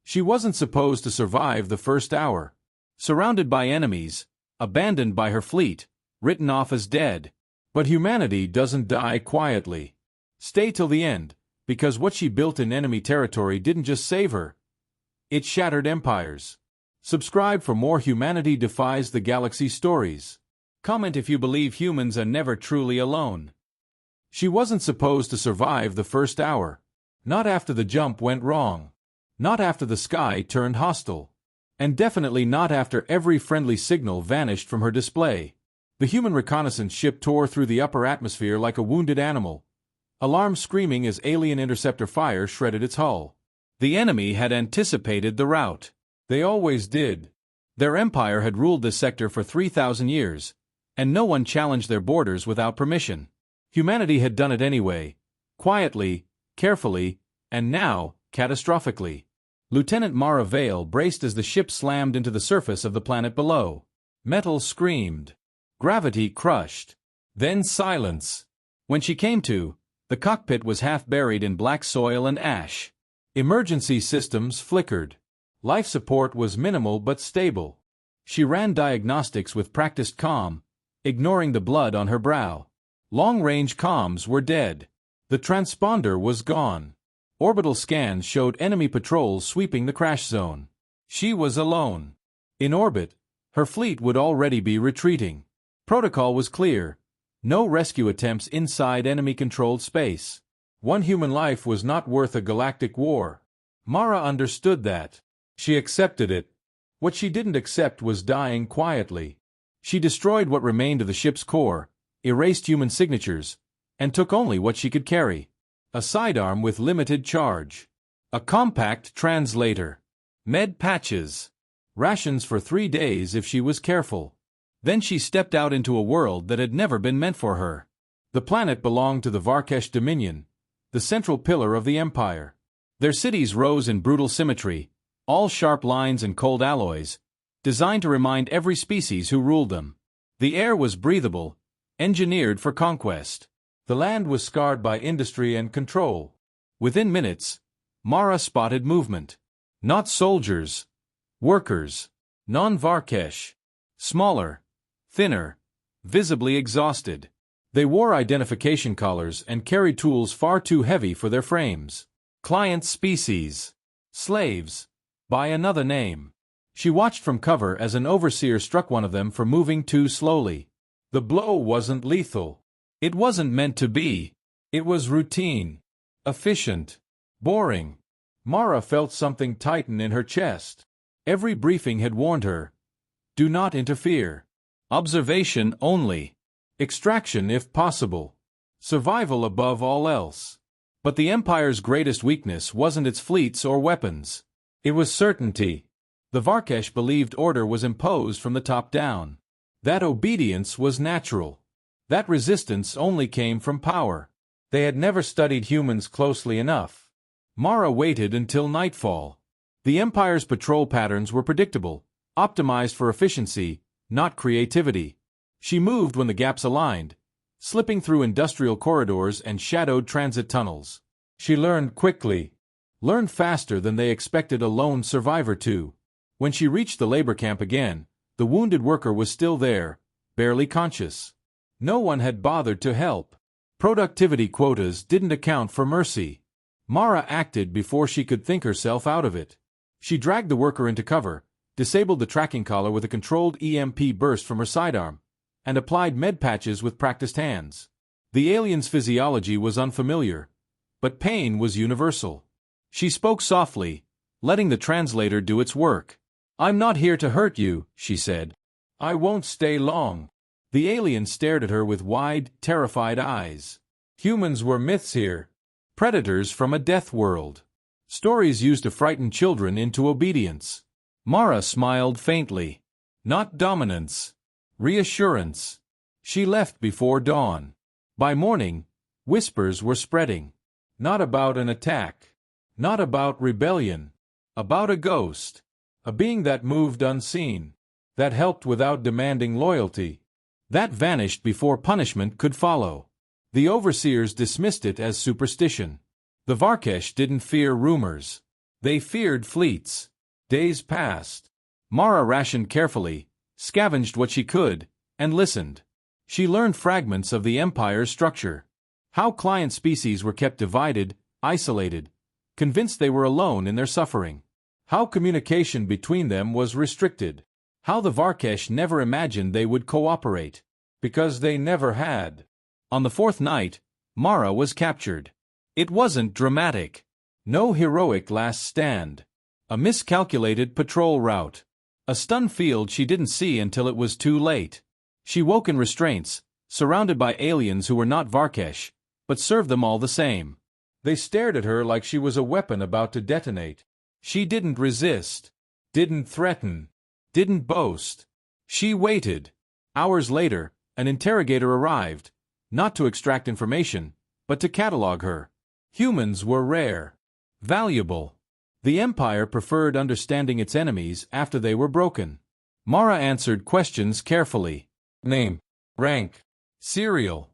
She wasn't supposed to survive the first hour. Surrounded by enemies, abandoned by her fleet, written off as dead. But humanity doesn't die quietly. Stay till the end, because what she built in enemy territory didn't just save her. It shattered empires. Subscribe for more Humanity Defies the Galaxy stories. Comment if you believe humans are never truly alone. She wasn't supposed to survive the first hour. Not after the jump went wrong. Not after the sky turned hostile. And definitely not after every friendly signal vanished from her display. The human reconnaissance ship tore through the upper atmosphere like a wounded animal, alarm screaming as alien interceptor fire shredded its hull. The enemy had anticipated the rout. They always did. Their empire had ruled this sector for 3,000 years, and no one challenged their borders without permission. Humanity had done it anyway, quietly, carefully, and now, catastrophically. Lieutenant Mara Vale braced as the ship slammed into the surface of the planet below. Metal screamed. Gravity crushed. Then silence. When she came to, the cockpit was half buried in black soil and ash. Emergency systems flickered. Life support was minimal but stable. She ran diagnostics with practiced calm, ignoring the blood on her brow. Long-range comms were dead. The transponder was gone. Orbital scans showed enemy patrols sweeping the crash zone. She was alone. In orbit, her fleet would already be retreating. Protocol was clear. No rescue attempts inside enemy-controlled space. One human life was not worth a galactic war. Mara understood that. She accepted it. What she didn't accept was dying quietly. She destroyed what remained of the ship's core, erased human signatures, and took only what she could carry. A sidearm with limited charge. A compact translator. Med patches. Rations for 3 days if she was careful. Then she stepped out into a world that had never been meant for her. The planet belonged to the Varkesh Dominion, the central pillar of the empire. Their cities rose in brutal symmetry, all sharp lines and cold alloys, designed to remind every species who ruled them. The air was breathable, engineered for conquest. The land was scarred by industry and control. Within minutes, Mara spotted movement. Not soldiers. Workers. Non-Varkesh. Smaller. Thinner. Visibly exhausted. They wore identification collars and carried tools far too heavy for their frames. Client species. Slaves. By another name. She watched from cover as an overseer struck one of them for moving too slowly. The blow wasn't lethal. It wasn't meant to be. It was routine. Efficient. Boring. Mara felt something tighten in her chest. Every briefing had warned her. Do not interfere. Observation only. Extraction if possible. Survival above all else. But the Empire's greatest weakness wasn't its fleets or weapons. It was certainty. The Varkesh believed order was imposed from the top down. That obedience was natural. That resistance only came from power. They had never studied humans closely enough. Mara waited until nightfall. The Empire's patrol patterns were predictable, optimized for efficiency, not creativity. She moved when the gaps aligned, slipping through industrial corridors and shadowed transit tunnels. She learned quickly. Learned faster than they expected a lone survivor to. When she reached the labor camp again, the wounded worker was still there, barely conscious. No one had bothered to help. Productivity quotas didn't account for mercy. Mara acted before she could think herself out of it. She dragged the worker into cover, disabled the tracking collar with a controlled EMP burst from her sidearm, and applied med patches with practiced hands. The alien's physiology was unfamiliar, but pain was universal. She spoke softly, letting the translator do its work. "I'm not here to hurt you," she said. "I won't stay long." The alien stared at her with wide, terrified eyes. Humans were myths here. Predators from a death world. Stories used to frighten children into obedience. Mara smiled faintly. Not dominance. Reassurance. She left before dawn. By morning, whispers were spreading. Not about an attack. Not about rebellion. About a ghost. A being that moved unseen. That helped without demanding loyalty. That vanished before punishment could follow. The overseers dismissed it as superstition. The Varkesh didn't fear rumors. They feared fleets. Days passed. Mara rationed carefully, scavenged what she could, and listened. She learned fragments of the Empire's structure. How client species were kept divided, isolated, convinced they were alone in their suffering. How communication between them was restricted. How the Varkesh never imagined they would cooperate. Because they never had. On the fourth night, Mara was captured. It wasn't dramatic. No heroic last stand. A miscalculated patrol route. A stun field she didn't see until it was too late. She woke in restraints, surrounded by aliens who were not Varkesh, but served them all the same. They stared at her like she was a weapon about to detonate. She didn't resist. Didn't threaten. Didn't boast. She waited. Hours later, an interrogator arrived, not to extract information, but to catalog her. Humans were rare. Valuable. The Empire preferred understanding its enemies after they were broken. Mara answered questions carefully. Name. Rank. Serial.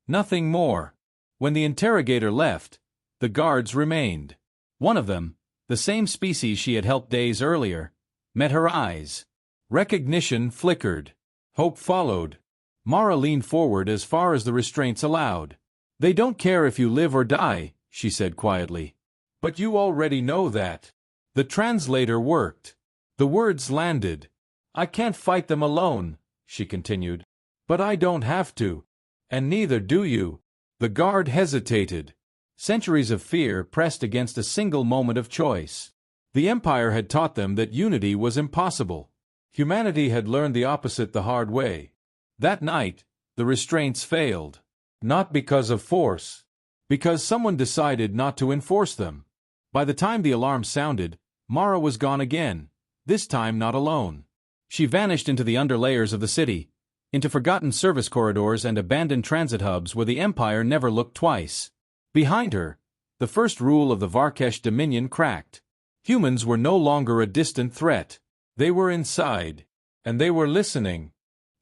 Nothing more. When the interrogator left, the guards remained. One of them, the same species she had helped days earlier, met her eyes. Recognition flickered. Hope followed. Mara leaned forward as far as the restraints allowed. They don't care if you live or die, she said quietly. But you already know that. The translator worked. The words landed. I can't fight them alone, she continued. But I don't have to. And neither do you. The guard hesitated. Centuries of fear pressed against a single moment of choice. The Empire had taught them that unity was impossible. Humanity had learned the opposite the hard way. That night, the restraints failed. Not because of force. Because someone decided not to enforce them. By the time the alarm sounded, Mara was gone again, this time not alone. She vanished into the underlayers of the city, into forgotten service corridors and abandoned transit hubs where the Empire never looked twice. Behind her, the first rule of the Varkesh dominion cracked. Humans were no longer a distant threat. They were inside. And they were listening.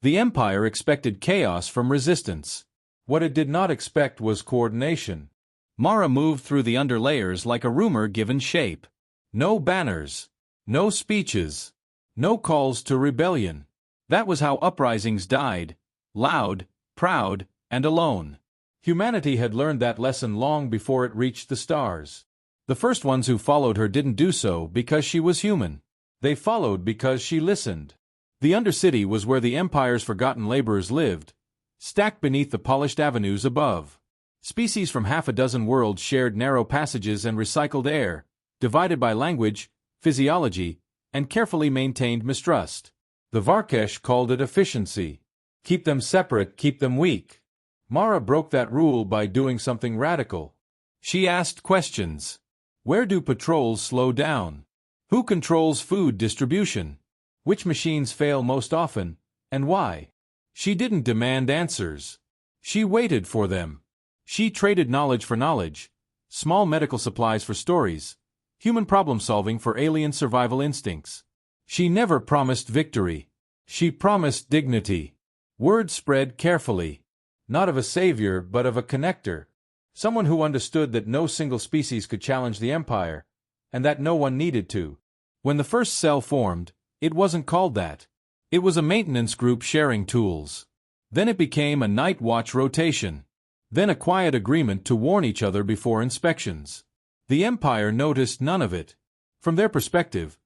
The Empire expected chaos from resistance. What it did not expect was coordination. Mara moved through the underlayers like a rumor given shape. No banners. No speeches. No calls to rebellion. That was how uprisings died. Loud, proud, and alone. Humanity had learned that lesson long before it reached the stars. The first ones who followed her didn't do so because she was human. They followed because she listened. The Undercity was where the Empire's forgotten laborers lived, stacked beneath the polished avenues above. Species from half a dozen worlds shared narrow passages and recycled air, divided by language, physiology, and carefully maintained mistrust. The Varkesh called it efficiency. Keep them separate, keep them weak. Mara broke that rule by doing something radical. She asked questions. Where do patrols slow down? Who controls food distribution? Which machines fail most often, and why? She didn't demand answers. She waited for them. She traded knowledge for knowledge, small medical supplies for stories, human problem-solving for alien survival instincts. She never promised victory. She promised dignity. Word spread carefully. Not of a savior, but of a connector. Someone who understood that no single species could challenge the Empire, and that no one needed to. When the first cell formed, it wasn't called that. It was a maintenance group sharing tools. Then it became a night watch rotation. Then a quiet agreement to warn each other before inspections. The Empire noticed none of it. From their perspective,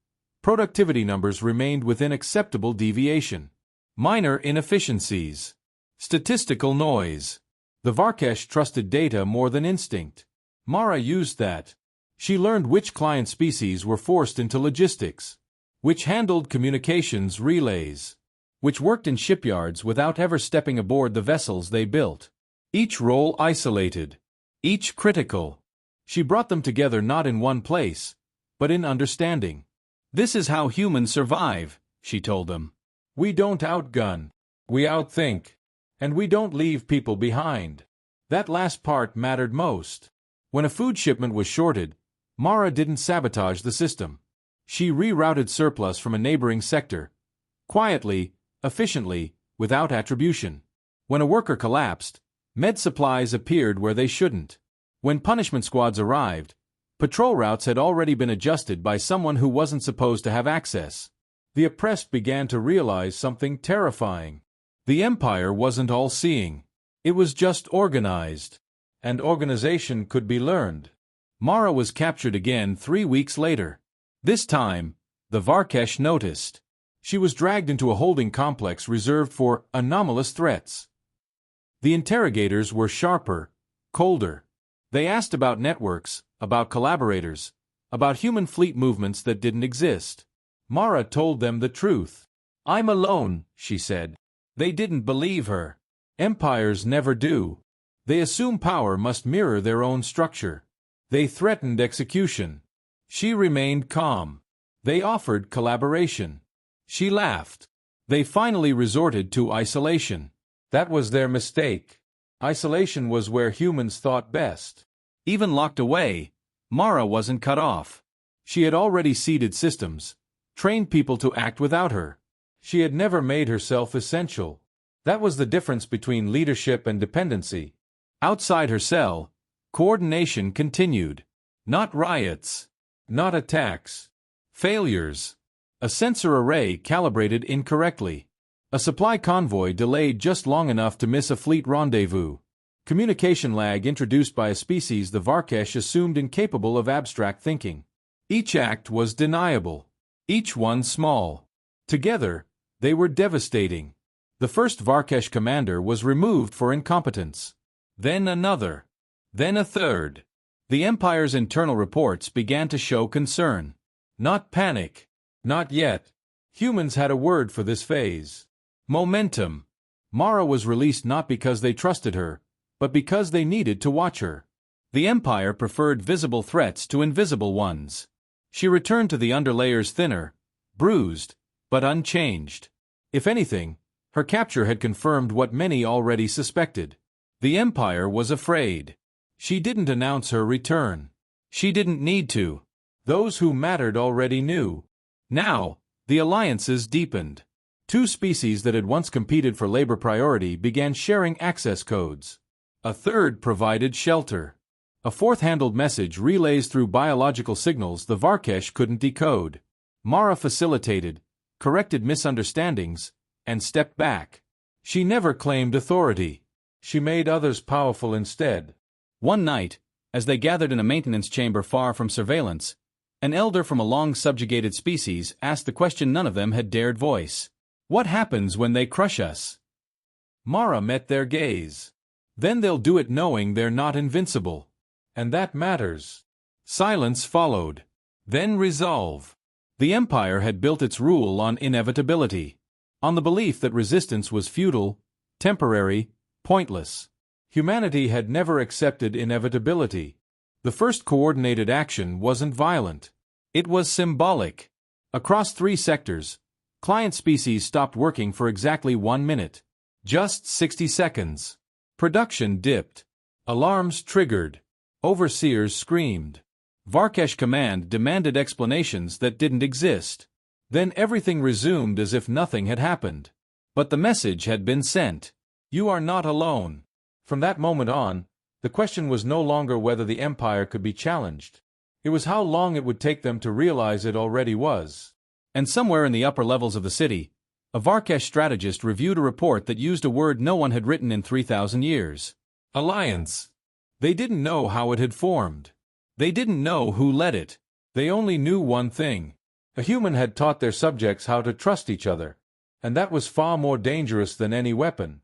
productivity numbers remained within acceptable deviation. Minor inefficiencies. Statistical noise. The Varkesh trusted data more than instinct. Mara used that. She learned which client species were forced into logistics, which handled communications relays, which worked in shipyards without ever stepping aboard the vessels they built. Each role isolated, each critical. She brought them together not in one place, but in understanding. This is how humans survive, she told them. We don't outgun, we outthink, and we don't leave people behind. That last part mattered most. When a food shipment was shorted, Mara didn't sabotage the system. She rerouted surplus from a neighboring sector, quietly, efficiently, without attribution. When a worker collapsed, med supplies appeared where they shouldn't. When punishment squads arrived, Patrol routes had already been adjusted by someone who wasn't supposed to have access. The oppressed began to realize something terrifying. The Empire wasn't all-seeing. It was just organized. And organization could be learned. Mara was captured again 3 weeks later. This time, the Varkesh noticed. She was dragged into a holding complex reserved for anomalous threats. The interrogators were sharper, colder. They asked about networks, about collaborators, about human fleet movements that didn't exist. Mara told them the truth. "I'm alone," she said. They didn't believe her. Empires never do. They assume power must mirror their own structure. They threatened execution. She remained calm. They offered collaboration. She laughed. They finally resorted to isolation. That was their mistake. Isolation was where humans thought best. Even locked away, Mara wasn't cut off. She had already seeded systems, trained people to act without her. She had never made herself essential. That was the difference between leadership and dependency. Outside her cell, coordination continued. Not riots. Not attacks. Failures. A sensor array calibrated incorrectly. A supply convoy delayed just long enough to miss a fleet rendezvous. Communication lag introduced by a species the Varkesh assumed incapable of abstract thinking. Each act was deniable. Each one small. Together, they were devastating. The first Varkesh commander was removed for incompetence. Then another. Then a third. The Empire's internal reports began to show concern. Not panic. Not yet. Humans had a word for this phase. Momentum. Mara was released not because they trusted her, but because they needed to watch her. The Empire preferred visible threats to invisible ones. She returned to the underlayers thinner, bruised, but unchanged. If anything, her capture had confirmed what many already suspected. The Empire was afraid. She didn't announce her return. She didn't need to. Those who mattered already knew. Now, the alliances deepened. 2 species that had once competed for labor priority began sharing access codes. A third provided shelter. A fourth handled message relays through biological signals the Varkesh couldn't decode. Mara facilitated, corrected misunderstandings, and stepped back. She never claimed authority. She made others powerful instead. One night, as they gathered in a maintenance chamber far from surveillance, an elder from a long-subjugated species asked the question none of them had dared voice. What happens when they crush us? Mara met their gaze. Then they'll do it knowing they're not invincible. And that matters. Silence followed. Then resolve. The Empire had built its rule on inevitability. On the belief that resistance was futile, temporary, pointless. Humanity had never accepted inevitability. The first coordinated action wasn't violent. It was symbolic. Across 3 sectors, client species stopped working for exactly 1 minute. Just 60 seconds. Production dipped. Alarms triggered. Overseers screamed. Varkesh Command demanded explanations that didn't exist. Then everything resumed as if nothing had happened. But the message had been sent. You are not alone. From that moment on, the question was no longer whether the Empire could be challenged. It was how long it would take them to realize it already was. And somewhere in the upper levels of the city, a Varkesh strategist reviewed a report that used a word no one had written in 3,000 years. Alliance. They didn't know how it had formed. They didn't know who led it. They only knew one thing. A human had taught their subjects how to trust each other. And that was far more dangerous than any weapon.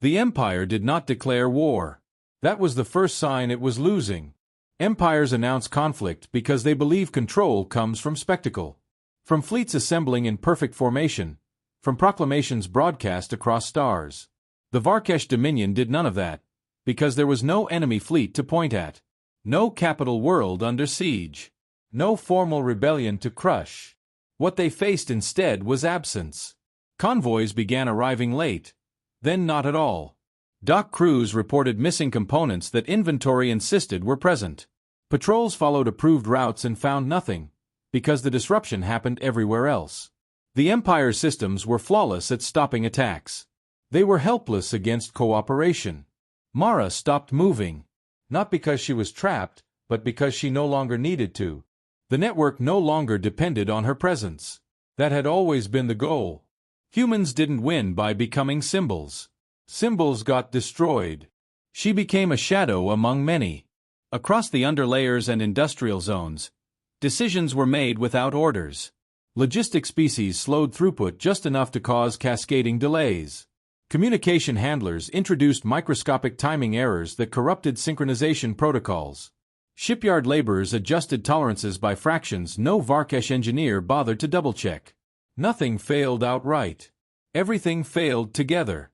The Empire did not declare war. That was the first sign it was losing. Empires announce conflict because they believe control comes from spectacle. From fleets assembling in perfect formation. From proclamations broadcast across stars. The Varkesh Dominion did none of that, because there was no enemy fleet to point at. No capital world under siege. No formal rebellion to crush. What they faced instead was absence. Convoys began arriving late. Then not at all. Dock crews reported missing components that inventory insisted were present. Patrols followed approved routes and found nothing, because the disruption happened everywhere else. The Empire's systems were flawless at stopping attacks. They were helpless against cooperation. Mara stopped moving. Not because she was trapped, but because she no longer needed to. The network no longer depended on her presence. That had always been the goal. Humans didn't win by becoming symbols. Symbols got destroyed. She became a shadow among many. Across the underlayers and industrial zones, decisions were made without orders. Logistic species slowed throughput just enough to cause cascading delays. Communication handlers introduced microscopic timing errors that corrupted synchronization protocols. Shipyard laborers adjusted tolerances by fractions no Varkesh engineer bothered to double-check. Nothing failed outright. Everything failed together.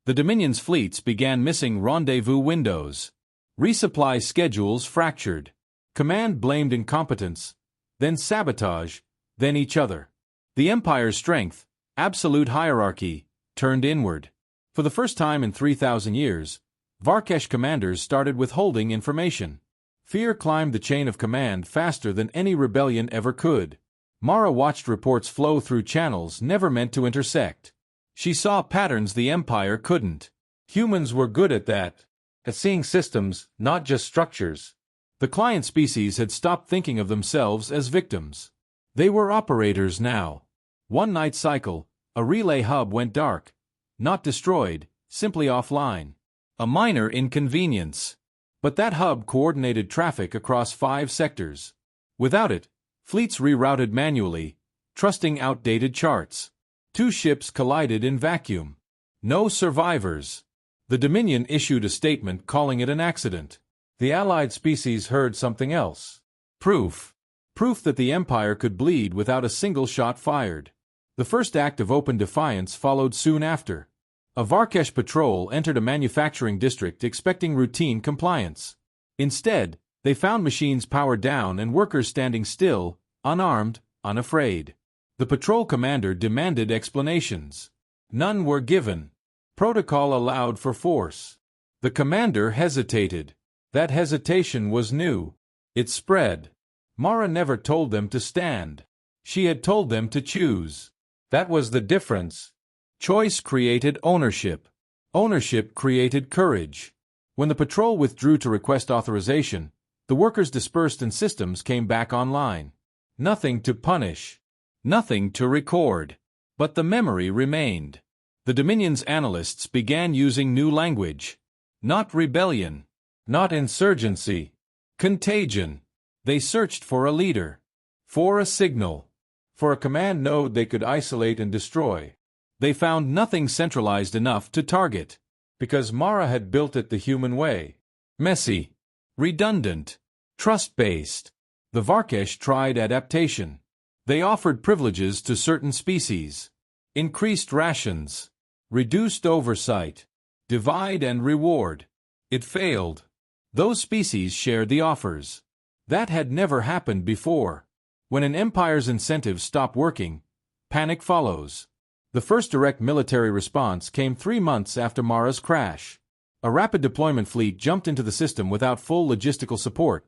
The Dominion's fleets began missing rendezvous windows. Resupply schedules fractured. Command blamed incompetence, then sabotage, then each other. The Empire's strength, absolute hierarchy, turned inward. For the first time in 3,000 years, Varkesh commanders started withholding information. Fear climbed the chain of command faster than any rebellion ever could. Mara watched reports flow through channels never meant to intersect. She saw patterns the Empire couldn't. Humans were good at that. At seeing systems, not just structures. The client species had stopped thinking of themselves as victims. They were operators now. One night cycle, a relay hub went dark. Not destroyed, simply offline. A minor inconvenience. But that hub coordinated traffic across 5 sectors. Without it, fleets rerouted manually, trusting outdated charts. 2 ships collided in vacuum. No survivors. The Dominion issued a statement calling it an accident. The Allied species heard something else. Proof. Proof that the Empire could bleed without a single shot fired. The first act of open defiance followed soon after. A Varkesh patrol entered a manufacturing district expecting routine compliance. Instead, they found machines powered down and workers standing still, unarmed, unafraid. The patrol commander demanded explanations. None were given. Protocol allowed for force. The commander hesitated. That hesitation was new. It spread. Mara never told them to stand. She had told them to choose. That was the difference. Choice created ownership. Ownership created courage. When the patrol withdrew to request authorization, the workers dispersed and systems came back online. Nothing to punish. Nothing to record. But the memory remained. The Dominion's analysts began using new language. Not rebellion. Not insurgency. Contagion. They searched for a leader. For a signal. For a command node they could isolate and destroy. They found nothing centralized enough to target. Because Mara had built it the human way. Messy. Redundant. Trust-based. The Varkesh tried adaptation. They offered privileges to certain species. Increased rations. Reduced oversight. Divide and reward. It failed. Those species shared the offers. That had never happened before. When an empire's incentives stop working, panic follows. The first direct military response came 3 months after Mara's crash. A rapid deployment fleet jumped into the system without full logistical support,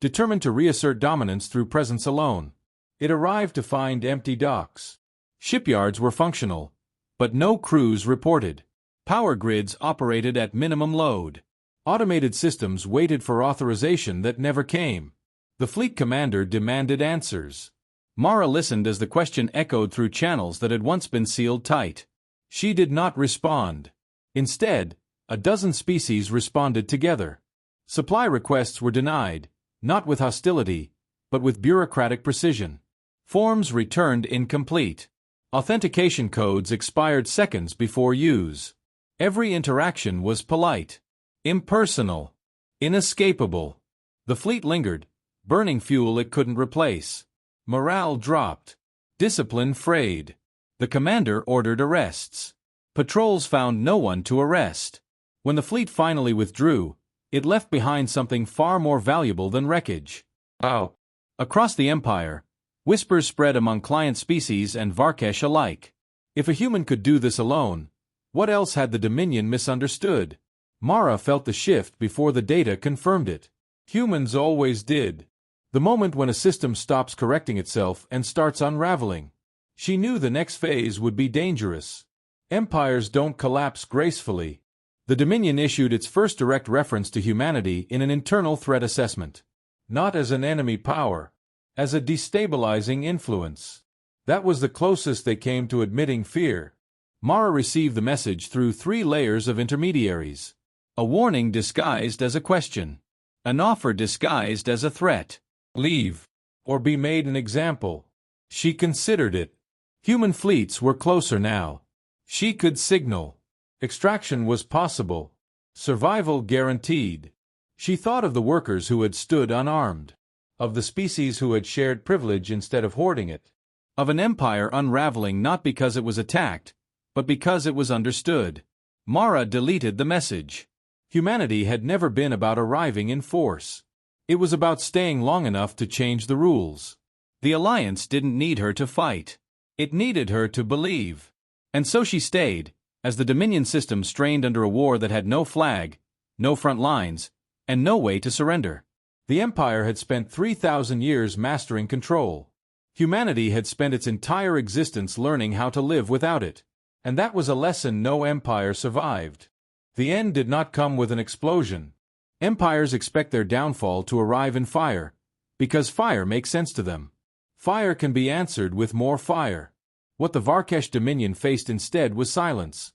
determined to reassert dominance through presence alone. It arrived to find empty docks. Shipyards were functional, but no crews reported. Power grids operated at minimum load. Automated systems waited for authorization that never came. The fleet commander demanded answers. Mara listened as the question echoed through channels that had once been sealed tight. She did not respond. Instead, a dozen species responded together. Supply requests were denied, not with hostility, but with bureaucratic precision. Forms returned incomplete. Authentication codes expired seconds before use. Every interaction was polite, impersonal, inescapable. The fleet lingered, burning fuel it couldn't replace. Morale dropped. Discipline frayed. The commander ordered arrests. Patrols found no one to arrest. When the fleet finally withdrew, it left behind something far more valuable than wreckage. Oh. Across the Empire, whispers spread among client species and Varkesh alike. If a human could do this alone, what else had the Dominion misunderstood? Mara felt the shift before the data confirmed it. Humans always did. The moment when a system stops correcting itself and starts unraveling. She knew the next phase would be dangerous. Empires don't collapse gracefully. The Dominion issued its first direct reference to humanity in an internal threat assessment. not as an enemy power, as a destabilizing influence. That was the closest they came to admitting fear. Mara received the message through 3 layers of intermediaries. A warning disguised as a question. An offer disguised as a threat. Leave, or be made an example. She considered it. Human fleets were closer now. She could signal. Extraction was possible. Survival guaranteed. She thought of the workers who had stood unarmed. Of the species who had shared privilege instead of hoarding it. Of an empire unraveling not because it was attacked, but because it was understood. Mara deleted the message. Humanity had never been about arriving in force. It was about staying long enough to change the rules. The Alliance didn't need her to fight. It needed her to believe. And so she stayed, as the Dominion system strained under a war that had no flag, no front lines, and no way to surrender. The Empire had spent 3,000 years mastering control. Humanity had spent its entire existence learning how to live without it. And that was a lesson no empire survived. The end did not come with an explosion. Empires expect their downfall to arrive in fire, because fire makes sense to them. Fire can be answered with more fire. What the Varkesh Dominion faced instead was silence.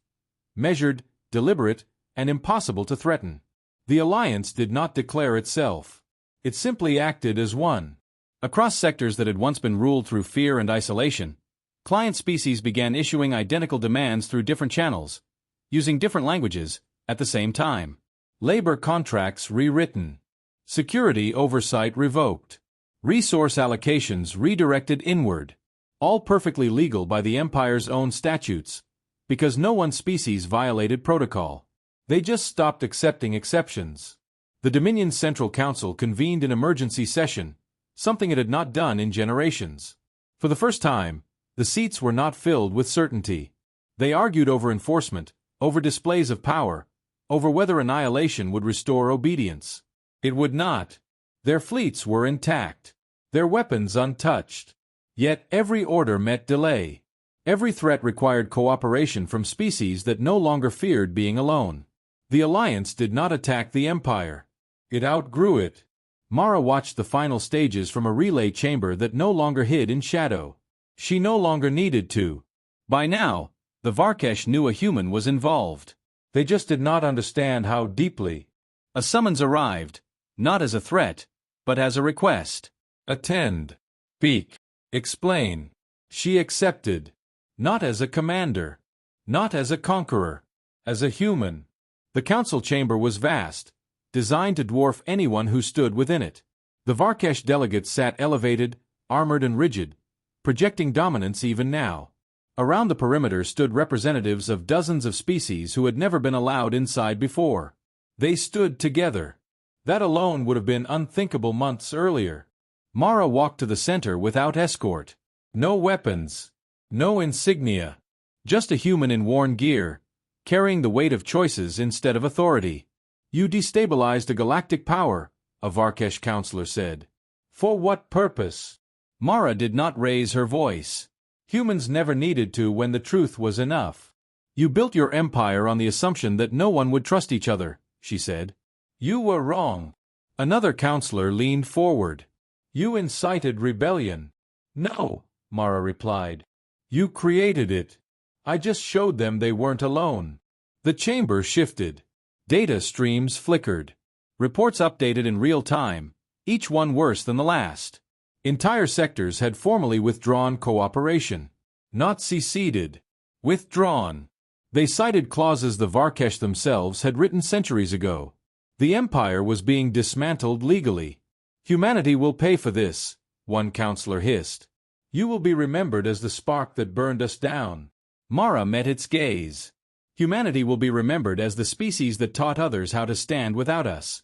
Measured, deliberate, and impossible to threaten. The Alliance did not declare itself. It simply acted as one. Across sectors that had once been ruled through fear and isolation, client species began issuing identical demands through different channels, using different languages, at the same time. Labor contracts rewritten. Security oversight revoked. Resource allocations redirected inward. All perfectly legal by the Empire's own statutes, because no one species violated protocol. They just stopped accepting exceptions. The Dominion's Central Council convened an emergency session, something it had not done in generations. For the first time, the seats were not filled with certainty. They argued over enforcement, over displays of power, over whether annihilation would restore obedience. It would not. Their fleets were intact, their weapons untouched. Yet every order met delay. Every threat required cooperation from species that no longer feared being alone. The Alliance did not attack the Empire. It outgrew it. Mara watched the final stages from a relay chamber that no longer hid in shadow. She no longer needed to. By now, the Varkesh knew a human was involved. They just did not understand how deeply. A summons arrived, not as a threat, but as a request. Attend. Speak. Explain. She accepted. Not as a commander. Not as a conqueror. As a human. The council chamber was vast, designed to dwarf anyone who stood within it. The Varkesh delegates sat elevated, armored and rigid, projecting dominance even now. Around the perimeter stood representatives of dozens of species who had never been allowed inside before. They stood together. That alone would have been unthinkable months earlier. Mara walked to the center without escort. No weapons. No insignia. Just a human in worn gear, carrying the weight of choices instead of authority. You destabilized a galactic power, a Varkesh counselor said. For what purpose? Mara did not raise her voice. Humans never needed to when the truth was enough. You built your empire on the assumption that no one would trust each other, she said. You were wrong. Another counselor leaned forward. You incited rebellion. No, Mara replied. You created it. I just showed them they weren't alone. The chamber shifted. Data streams flickered. Reports updated in real time, each one worse than the last. Entire sectors had formally withdrawn cooperation. Not seceded. Withdrawn. They cited clauses the Varkesh themselves had written centuries ago. The Empire was being dismantled legally. Humanity will pay for this, one counselor hissed. You will be remembered as the spark that burned us down. Mara met its gaze. Humanity will be remembered as the species that taught others how to stand without us.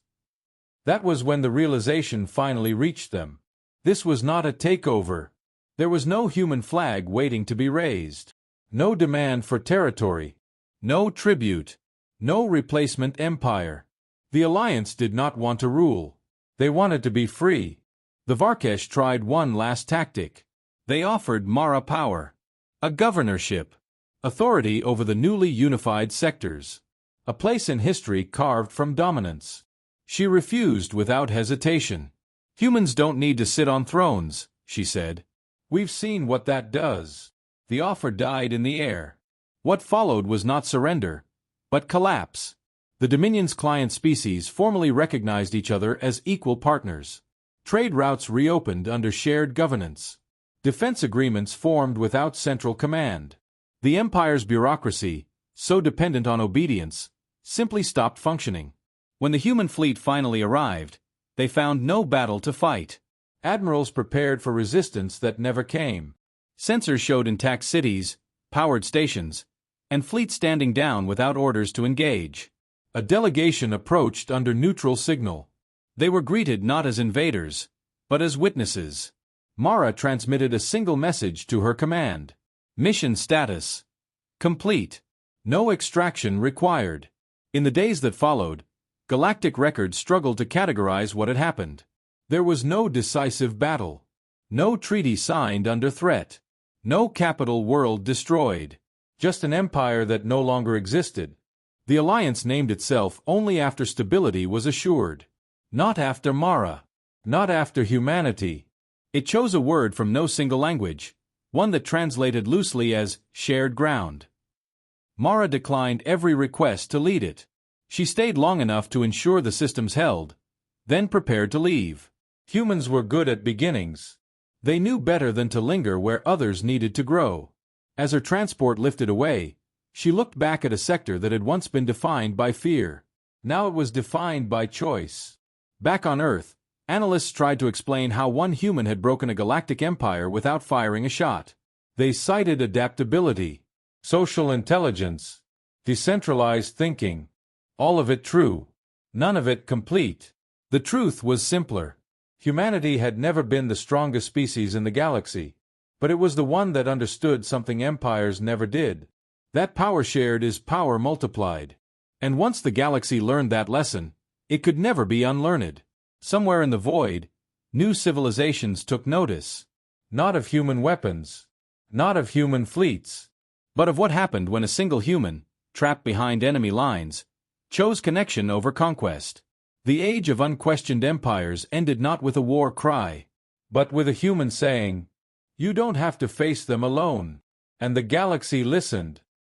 That was when the realization finally reached them. This was not a takeover. There was no human flag waiting to be raised. No demand for territory. No tribute. No replacement empire. The Alliance did not want to rule. They wanted to be free. The Varkesh tried one last tactic. They offered Mara power. A governorship. Authority over the newly unified sectors. A place in history carved from dominance. She refused without hesitation. Humans don't need to sit on thrones, she said. We've seen what that does. The offer died in the air. What followed was not surrender, but collapse. The Dominion's client species formally recognized each other as equal partners. Trade routes reopened under shared governance. Defense agreements formed without central command. The Empire's bureaucracy, so dependent on obedience, simply stopped functioning. When the human fleet finally arrived, they found no battle to fight. Admirals prepared for resistance that never came. Sensors showed intact cities, powered stations, and fleets standing down without orders to engage. A delegation approached under neutral signal. They were greeted not as invaders, but as witnesses. Mara transmitted a single message to her command. Mission status: complete. No extraction required. In the days that followed, galactic records struggled to categorize what had happened. There was no decisive battle. No treaty signed under threat. No capital world destroyed. Just an empire that no longer existed. The Alliance named itself only after stability was assured. Not after Mara. Not after humanity. It chose a word from no single language, one that translated loosely as shared ground. Mara declined every request to lead it. She stayed long enough to ensure the systems held, then prepared to leave. Humans were good at beginnings. They knew better than to linger where others needed to grow. As her transport lifted away, she looked back at a sector that had once been defined by fear. Now it was defined by choice. Back on Earth, analysts tried to explain how one human had broken a galactic empire without firing a shot. They cited adaptability, social intelligence, decentralized thinking. All of it true. None of it complete. The truth was simpler. Humanity had never been the strongest species in the galaxy, but it was the one that understood something empires never did. That power shared is power multiplied. And once the galaxy learned that lesson, it could never be unlearned. Somewhere in the void, new civilizations took notice. Not of human weapons. Not of human fleets. But of what happened when a single human, trapped behind enemy lines, chose connection over conquest. The age of unquestioned empires ended not with a war cry, but with a human saying, "You don't have to face them alone." And the galaxy listened.